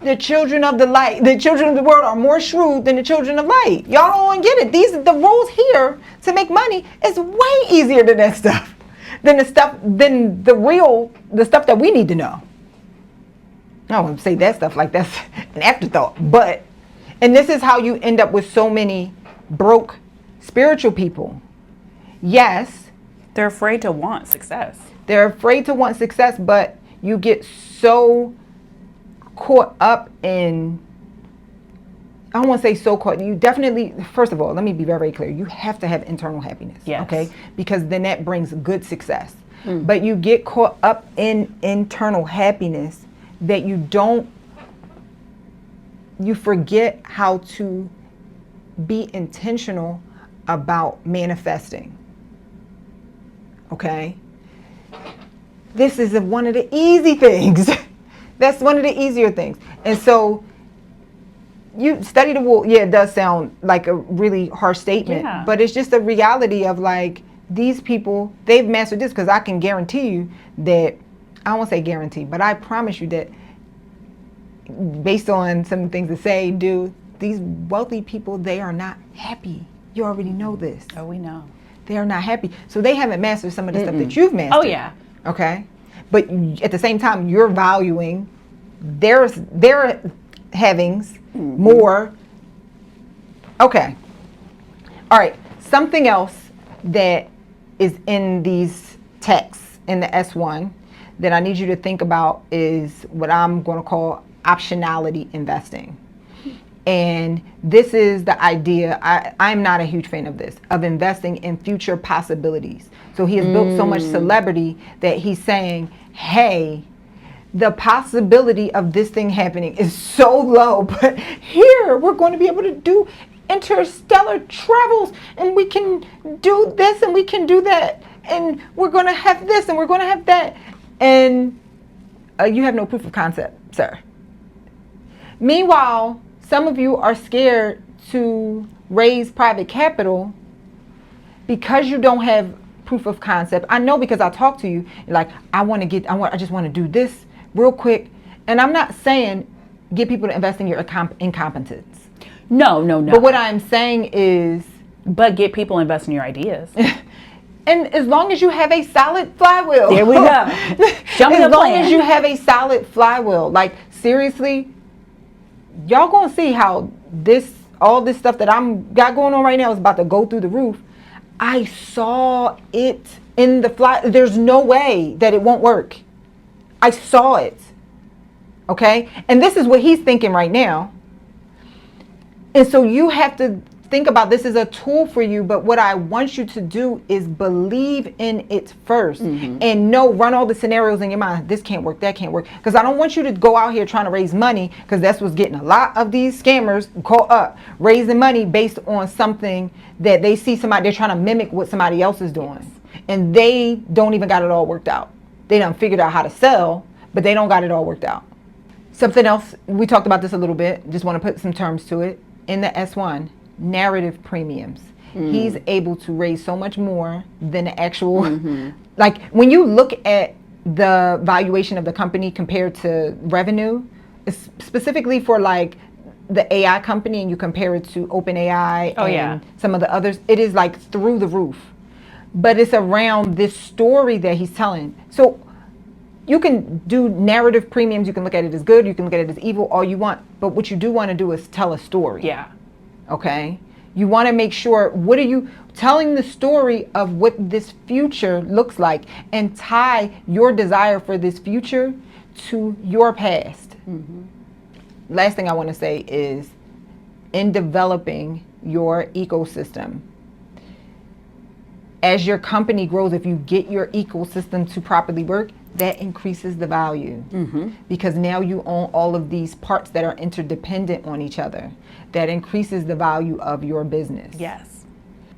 The children of the light, the children of the world are more shrewd than the children of light. Y'all don't get it. The rules here to make money is way easier than that stuff, than the stuff that we need to know. I don't want to say that stuff like that's an afterthought, and this is how you end up with so many broke spiritual people. Yes, they're afraid to want success. They're afraid to want success, but you get so caught up in, I don't want to say so caught, you definitely, first of all, let me be very, very clear. You have to have internal happiness, okay? Because then that brings good success. But you get caught up in internal happiness that you forget how to be intentional about manifesting, okay? This is one of the easy things. That's one of the easier things. And so you study the wolf. Yeah, it does sound like a really harsh statement, but it's just a reality of like, these people, they've mastered this, because I can guarantee you that, I don't want to say guarantee, but I promise you that based on some of the things that say, do, these wealthy people, they are not happy. You already know this. Oh, we know. They are not happy. So they haven't mastered some of the stuff that you've mastered. Oh, yeah. Okay? But at the same time, you're valuing their havings more. Okay. All right. Something else that is in these texts in the S1 that I need you to think about is what I'm going to call optionality investing. And this is the idea, I'm not a huge fan of this, of investing in future possibilities. So he has built so much celebrity that he's saying, hey, the possibility of this thing happening is so low, but here we're going to be able to do interstellar travels, and we can do this and we can do that, and we're going to have this and we're going to have that. And you have no proof of concept, sir. Meanwhile, some of you are scared to raise private capital because you don't have proof of concept. I know, because I talk to you, like, I just want to do this real quick. And I'm not saying get people to invest in your incompetence. No. But what I'm saying is, but get people to invest in your ideas. And as long as you have a solid flywheel. There we go. As long as you have a solid flywheel. Like, seriously, y'all gonna see how all this stuff that got going on right now is about to go through the roof. I saw it in the fly. There's no way that it won't work. I saw it. Okay? And this is what he's thinking right now. And so you have to think about this as a tool for you, but what I want you to do is believe in it first, and run all the scenarios in your mind. This can't work, that can't work. Because I don't want you to go out here trying to raise money, because that's what's getting a lot of these scammers caught up, raising money based on something that they see they're trying to mimic what somebody else is doing. And they don't even got it all worked out. They done figured out how to sell, but they don't got it all worked out. Something else, we talked about this a little bit, just want to put some terms to it. In the S1, narrative premiums. He's able to raise so much more than the actual, like, when you look at the valuation of the company compared to revenue, specifically for like the AI company, and you compare it to OpenAI and some of the others, it is like through the roof. But it's around this story that he's telling. So you can do narrative premiums, you can look at it as good, you can look at it as evil, all you want. But what you do want to do is tell a story. Yeah. Okay? You want to make sure, what are you telling the story of what this future looks like, and tie your desire for this future to your past. Last thing I want to say is, in developing your ecosystem, as your company grows, if you get your ecosystem to properly work, that increases the value. Because now you own all of these parts that are interdependent on each other. That increases the value of your business. Yes.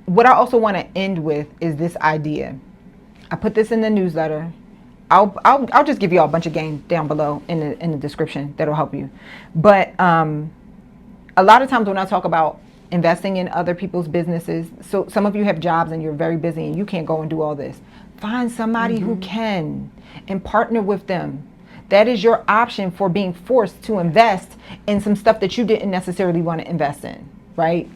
What I also want to end with is this idea. I put this in the newsletter. I'll just give you all a bunch of game down below in the description that'll help you. But a lot of times when I talk about investing in other people's businesses, so some of you have jobs and you're very busy and you can't go and do all this. Find somebody who can and partner with them. That is your option for being forced to invest in some stuff that you didn't necessarily want to invest in, right?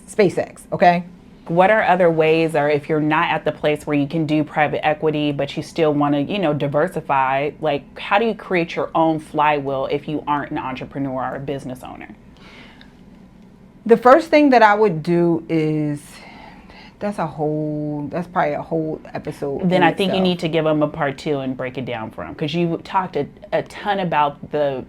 SpaceX, okay? What are other ways, or if you're not at the place where you can do private equity, but you still want to, diversify, like how do you create your own flywheel if you aren't an entrepreneur or a business owner? The first thing that I would do is, that's probably a whole episode. Then I think you need to give them a part 2 and break it down for them, because you talked a ton about the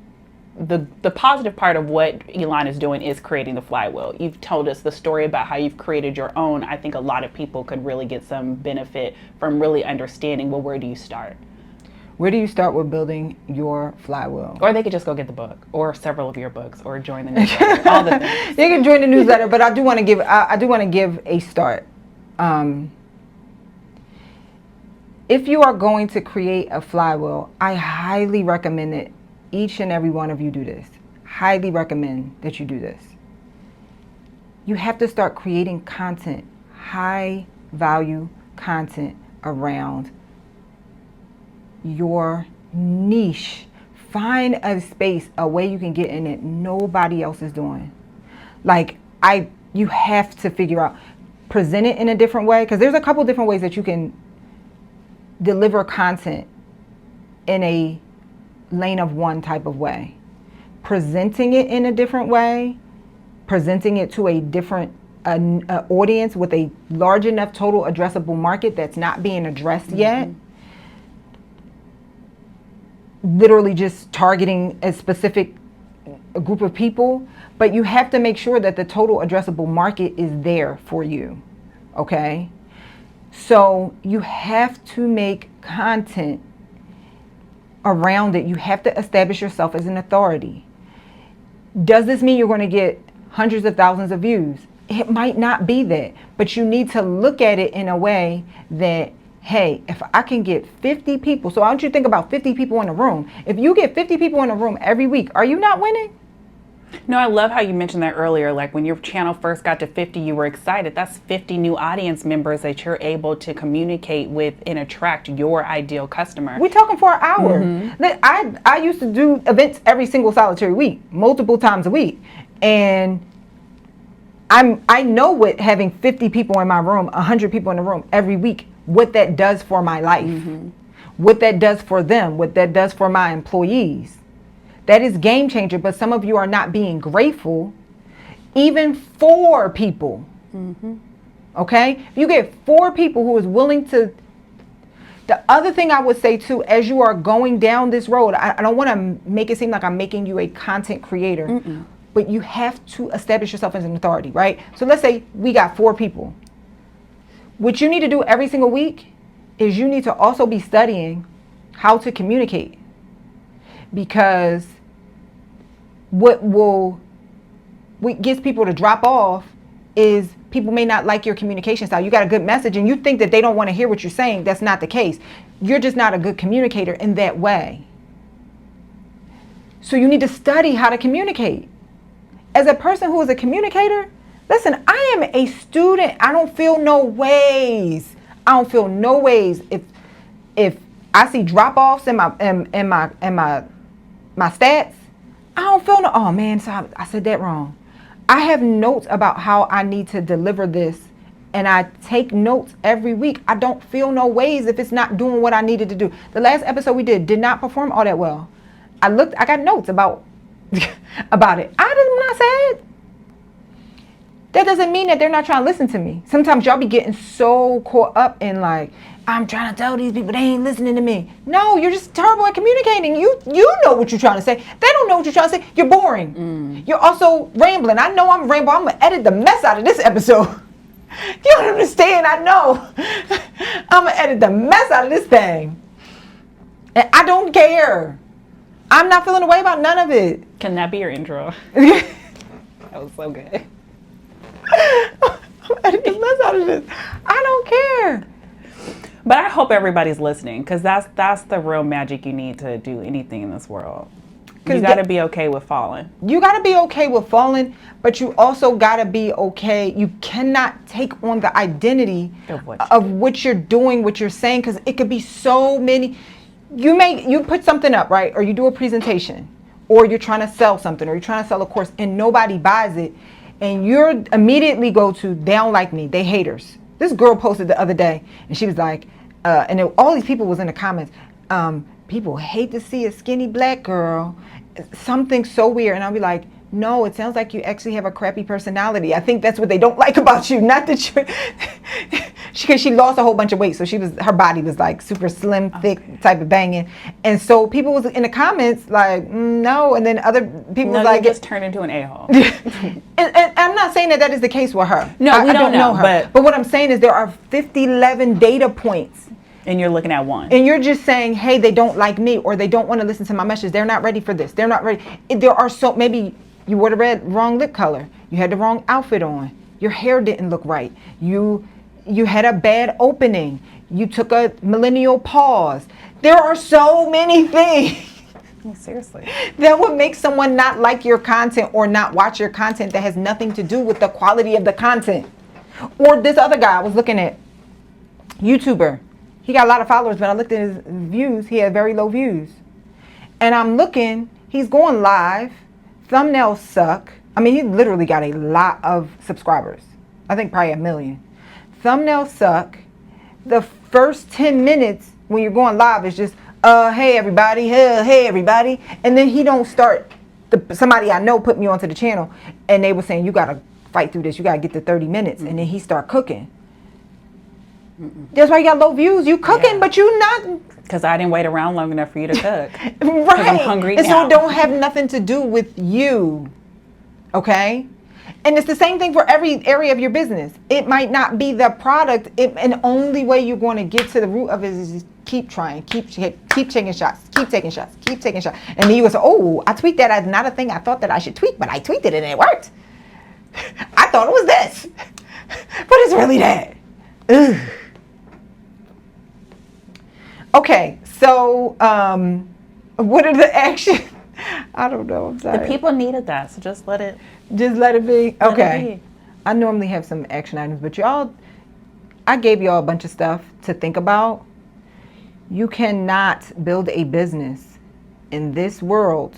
positive part of what Elon is doing is creating the flywheel. You've told us the story about how you've created your own. I think a lot of people could really get some benefit from really understanding, well, where do you start? Where do you start with building your flywheel? Or they could just go get the book, or several of your books, or join the newsletter. All the things. They can join the newsletter, but I do want to give a start. If you are going to create a flywheel, I highly recommend that each and every one of you do this. Highly recommend that you do this. You have to start creating content, high value content around your niche. Find a space, a way you can get in it nobody else is doing. You have to figure out, present it in a different way, because there's a couple different ways that you can deliver content in a lane of one type of way. Presenting it in a different way, presenting it to a different audience with a large enough total addressable market that's not being addressed yet. Literally just targeting a specific group of people, but you have to make sure that the total addressable market is there for you, okay? So you have to make content around it. You have to establish yourself as an authority. Does this mean you're going to get hundreds of thousands of views? It might not be that, but you need to look at it in a way that, hey, if I can get 50 people, so I want you to think about 50 people in a room. If you get 50 people in a room every week, are you not winning? No, I love how you mentioned that earlier. Like when your channel first got to 50, you were excited. That's 50 new audience members that you're able to communicate with and attract your ideal customer. We're talking for an hour. I used to do events every single solitary week, multiple times a week. And I know what having 50 people in my room, 100 people in the room every week, what that does for my life, what that does for them, what that does for my employees. That is game changer, but some of you are not being grateful even for people. Okay? If you get 4 people who is willing to, the other thing I would say too, as you are going down this road, I don't want to make it seem like I'm making you a content creator, but you have to establish yourself as an authority, right? So let's say we got 4 people. What you need to do every single week is you need to also be studying how to communicate. Because what gets people to drop off is people may not like your communication style. You got a good message and you think that they don't want to hear what you're saying. That's not the case. You're just not a good communicator in that way. So you need to study how to communicate. As a person who is a communicator, listen, I am a student. I don't feel no ways. If I see drop-offs in my stats, I don't feel no, oh man, so I said that wrong. I have notes about how I need to deliver this, and I take notes every week. I don't feel no ways if it's not doing what I needed to do. The last episode we did not perform all that well. I got notes about about it. I did not say it. That doesn't mean that they're not trying to listen to me. Sometimes y'all be getting so caught up in like, I'm trying to tell these people they ain't listening to me. No, you're just terrible at communicating. You know what you're trying to say. They don't know what you're trying to say. You're boring. You're also rambling. I know I'm rambling. I'm going to edit the mess out of this episode. You don't understand. I know. I'm going to edit the mess out of this thing. And I don't care. I'm not feeling away about none of it. Can that be your intro? That was so good. I'm editing the mess out of this. I don't care. But I hope everybody's listening, because that's the real magic you need to do anything in this world. You got to be okay with falling. You got to be okay with falling, but you also got to be okay. You cannot take on the identity of what you're doing, what you're saying, because it could be so many. You put something up, right? Or you do a presentation, or you're trying to sell something, or you're trying to sell a course, and nobody buys it, and you immediately go to, they don't like me, they haters. This girl posted the other day, and she was like, all these people was in the comments, people hate to see a skinny black girl, something so weird. And I'll be like, no, it sounds like you actually have a crappy personality. I think that's what they don't like about you. Not that you, because she lost a whole bunch of weight, so her body was like super slim, thick, type of banging. And so people was in the comments like, no, and then other people was like, just turned into an a-hole. and I'm not saying that is the case with her. No, we don't know her. But what I'm saying is there are 11 data points. And you're looking at one. And you're just saying, hey, they don't like me, or they don't want to listen to my message. They're not ready for this. They're not ready. There are maybe you wore the wrong lip color. You had the wrong outfit on. Your hair didn't look right. You had a bad opening. You took a millennial pause. There are so many things. Seriously. That would make someone not like your content or not watch your content that has nothing to do with the quality of the content. Or this other guy I was looking at, YouTuber. He got a lot of followers, but I looked at his views. He had very low views. And I'm looking, he's going live. Thumbnails suck. I mean, he literally got a lot of subscribers. I think probably 1 million. Thumbnails suck. The first 10 minutes when you're going live is just, hey everybody, hey everybody. And then he don't start, somebody I know put me onto the channel, and they were saying, you got to fight through this. You got to get to 30 minutes. And then he start cooking. That's why you got low views. You cooking, but you not. Because I didn't wait around long enough for you to cook. Right. I'm hungry and now. So it don't have nothing to do with you. Okay? And it's the same thing for every area of your business. It might not be the product. And the only way you're going to get to the root of it is keep trying. Keep taking shots. Keep taking shots. Keep taking shots. And then you would say, oh, I tweaked that as not a thing I thought that I should tweak, but I tweaked it and it worked. I thought it was this. But it's really that. Ugh. Okay, so what are the actions? I don't know. I'm sorry. The people needed that, so just let it be. Okay. Let it be. I normally have some action items, but I gave y'all a bunch of stuff to think about. You cannot build a business in this world,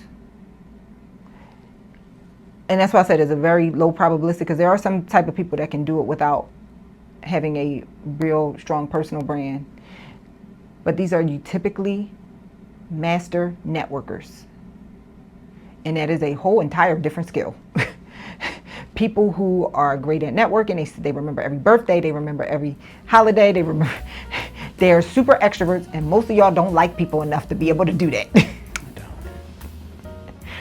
and that's why I said it's a very low probabilistic, because there are some type of people that can do it without having a real strong personal brand. But these are typically master networkers. And that is a whole entire different skill. People who are great at networking, they remember every birthday, they remember every holiday, they're super extroverts, and most of y'all don't like people enough to be able to do that. I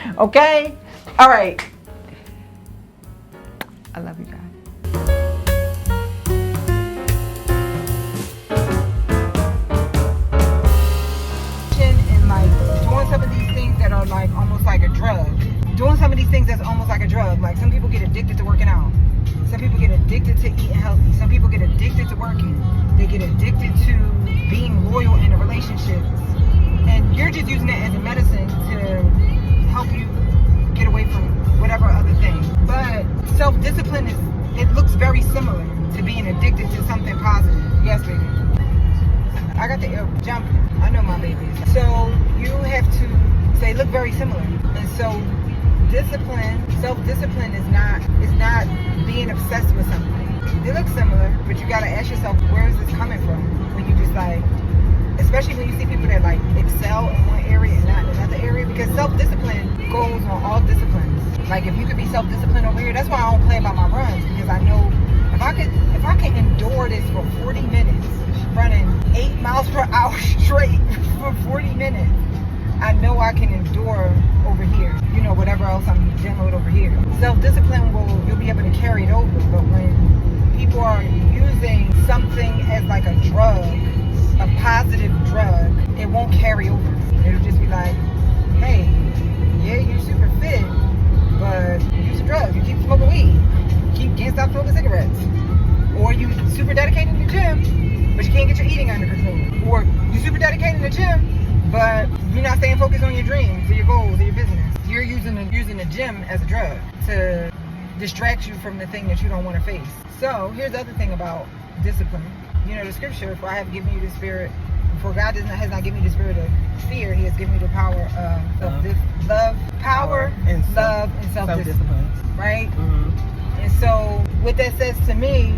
don't. Okay? All right. I love you guys. Some of these things that are like almost like a drug. Doing some of these things that's almost like a drug. Like some people get addicted to working out. Some people get addicted to eating healthy. Some people get addicted to working. They get addicted to being loyal in a relationship. And you're just using it as a medicine to help you get away from whatever other thing. But self-discipline it looks very similar to being addicted to something positive. Yes, baby. I got the jump. I know my very similar. And so self-discipline is not being obsessed with something. They look similar, but you gotta ask yourself, where is this coming from? When you just like, especially when you see people that like excel in one area and not in another area, because self-discipline goes on all disciplines. Like if you could be self-disciplined over here, that's why I don't play about my runs, because I know if I can endure this for 40 minutes, running 8 miles per hour straight for 40 minutes, I know I can endure over here, you know, whatever else I'm dealing with over here. Self-discipline you'll be able to carry it over, but when people are using something as like a drug, a positive drug, it won't carry over. It'll just be like, hey, yeah, you're super fit, but you use a drug, you keep smoking weed, can't stop smoking cigarettes. Or you super dedicated in the gym, but you can't get your eating under control. Or you super dedicated in the gym, but you're not staying focused on your dreams or your goals or your business. You're using the gym as a drug to distract you from the thing that you don't want to face. So here's the other thing about discipline. You know, the scripture, for I have given you the spirit, for God has not given me the spirit of fear, he has given me the power of love, and self-discipline. Right? Mm-hmm. And so what that says to me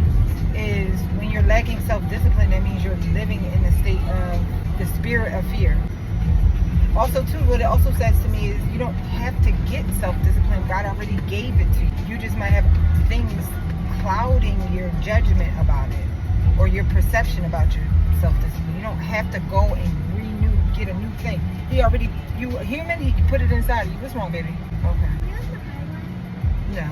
is when you're lacking self-discipline, that means you're living in the state of the spirit of fear. Also, too, what it also says to me is you don't have to get self-discipline. God already gave it to you. You just might have things clouding your judgment about it or your perception about your self-discipline. You don't have to go and get a new thing. You a human, he put it inside of you. What's wrong, baby? Okay. No.